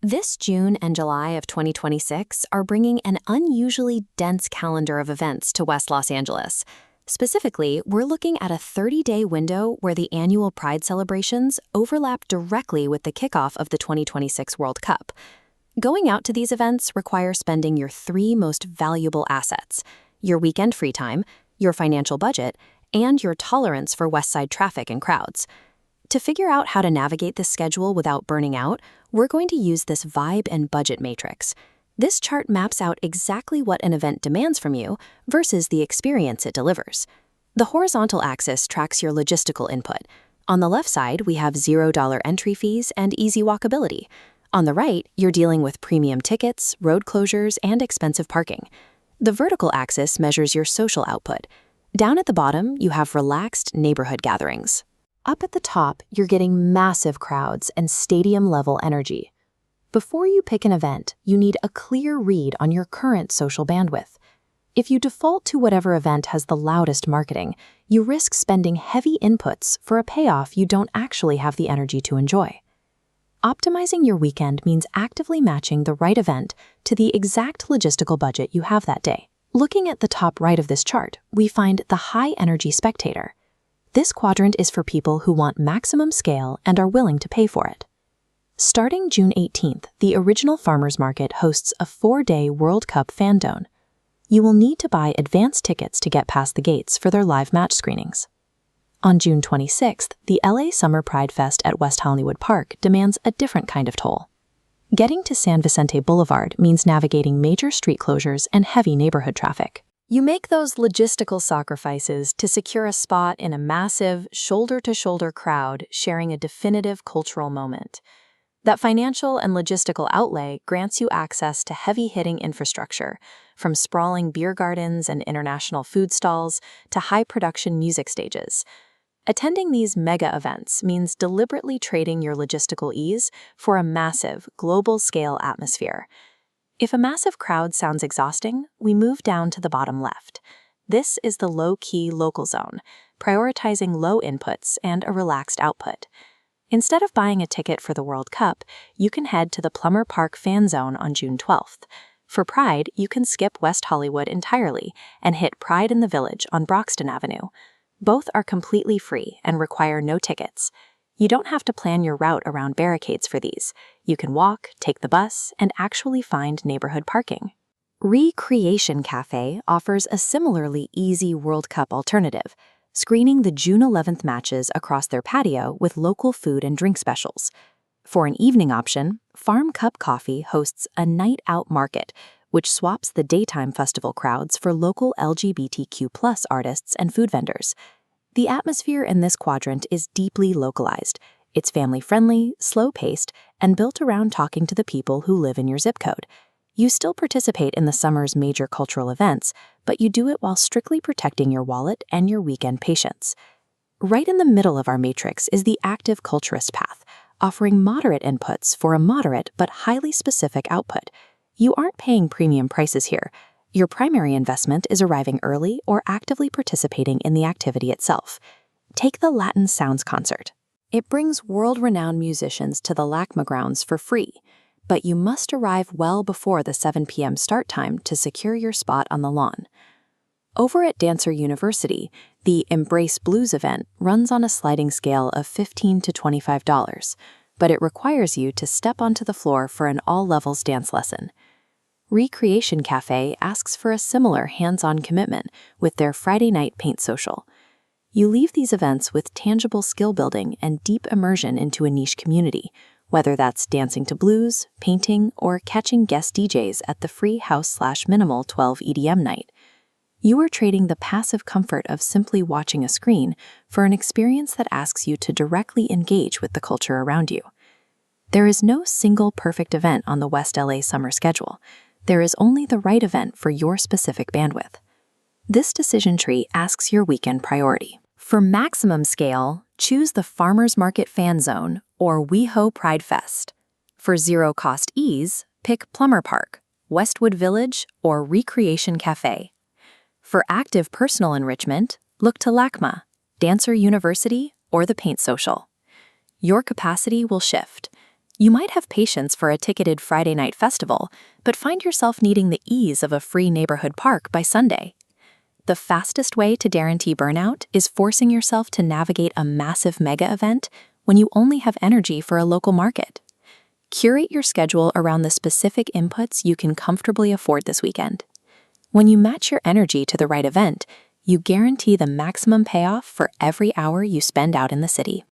This June and July of 2026 are bringing an unusually dense calendar of events to West Los Angeles. Specifically, we're looking at a 30-day window where the annual Pride celebrations overlap directly with the kickoff of the 2026 World Cup. Going out to these events requires spending your three most valuable assets: your weekend free time, your financial budget, and your tolerance for West Side traffic and crowds. To figure out how to navigate this schedule without burning out, we're going to use this vibe and budget matrix. This chart maps out exactly what an event demands from you versus the experience it delivers. The horizontal axis tracks your logistical input. On the left side, we have $0 entry fees and easy walkability. On the right, you're dealing with premium tickets, road closures, and expensive parking. The vertical axis measures your social output. Down at the bottom, you have relaxed neighborhood gatherings. Up at the top, you're getting massive crowds and stadium-level energy. Before you pick an event, you need a clear read on your current social bandwidth. If you default to whatever event has the loudest marketing, you risk spending heavy inputs for a payoff you don't actually have the energy to enjoy. Optimizing your weekend means actively matching the right event to the exact logistical budget you have that day. Looking at the top right of this chart, we find the high-energy spectator. This quadrant is for people who want maximum scale and are willing to pay for it. Starting June 18th, the original Farmers Market hosts a 4-day World Cup fan zone. You will need to buy advance tickets to get past the gates for their live match screenings. On June 26th, the LA Summer Pride Fest at West Hollywood Park demands a different kind of toll. Getting to San Vicente Boulevard means navigating major street closures and heavy neighborhood traffic. You make those logistical sacrifices to secure a spot in a massive, shoulder-to-shoulder crowd sharing a definitive cultural moment. That financial and logistical outlay grants you access to heavy-hitting infrastructure, from sprawling beer gardens and international food stalls to high-production music stages. Attending these mega events means deliberately trading your logistical ease for a massive, global-scale atmosphere. If a massive crowd sounds exhausting, we move down to the bottom left. This is the low-key local zone, prioritizing low inputs and a relaxed output. Instead of buying a ticket for the World Cup, you can head to the Plummer Park Fan Zone on June 12th. For Pride, you can skip West Hollywood entirely and hit Pride in the Village on Broxton Avenue. Both are completely free and require no tickets. You don't have to plan your route around barricades for these. You can walk, take the bus, and actually find neighborhood parking. Recreation Cafe offers a similarly easy World Cup alternative, screening the June 11th matches across their patio with local food and drink specials. For an evening option, Farm Cup Coffee hosts a night out market, which swaps the daytime festival crowds for local LGBTQ+ artists and food vendors. The atmosphere in this quadrant is deeply localized. It's family-friendly, slow-paced, and built around talking to the people who live in your zip code. You still participate in the summer's major cultural events, but you do it while strictly protecting your wallet and your weekend patience. Right in the middle of our matrix is the active culturist path, offering moderate inputs for a moderate but highly specific output. You aren't paying premium prices here. Your primary investment is arriving early or actively participating in the activity itself. Take the Latin Sounds concert. It brings world-renowned musicians to the LACMA grounds for free, but you must arrive well before the 7 p.m. start time to secure your spot on the lawn. Over at Dancer University, the Embrace Blues event runs on a sliding scale of $15 to $25, but it requires you to step onto the floor for an all-levels dance lesson. Recreation Cafe asks for a similar hands-on commitment with their Friday night paint social. You leave these events with tangible skill building and deep immersion into a niche community, whether that's dancing to blues, painting, or catching guest DJs at the free house/minimal 12 EDM night. You are trading the passive comfort of simply watching a screen for an experience that asks you to directly engage with the culture around you. There is no single perfect event on the West LA summer schedule. There is only the right event for your specific bandwidth. This decision tree asks your weekend priority. For maximum scale, choose the Farmers Market Fan Zone or WeHo Pride Fest. For zero-cost ease, pick Plummer Park, Westwood Village, or Recreation Cafe. For active personal enrichment, look to LACMA, Dancer University, or the Paint Social. Your capacity will shift. You might have patience for a ticketed Friday night festival, but find yourself needing the ease of a free neighborhood park by Sunday. The fastest way to guarantee burnout is forcing yourself to navigate a massive mega event when you only have energy for a local market. Curate your schedule around the specific inputs you can comfortably afford this weekend. When you match your energy to the right event, you guarantee the maximum payoff for every hour you spend out in the city.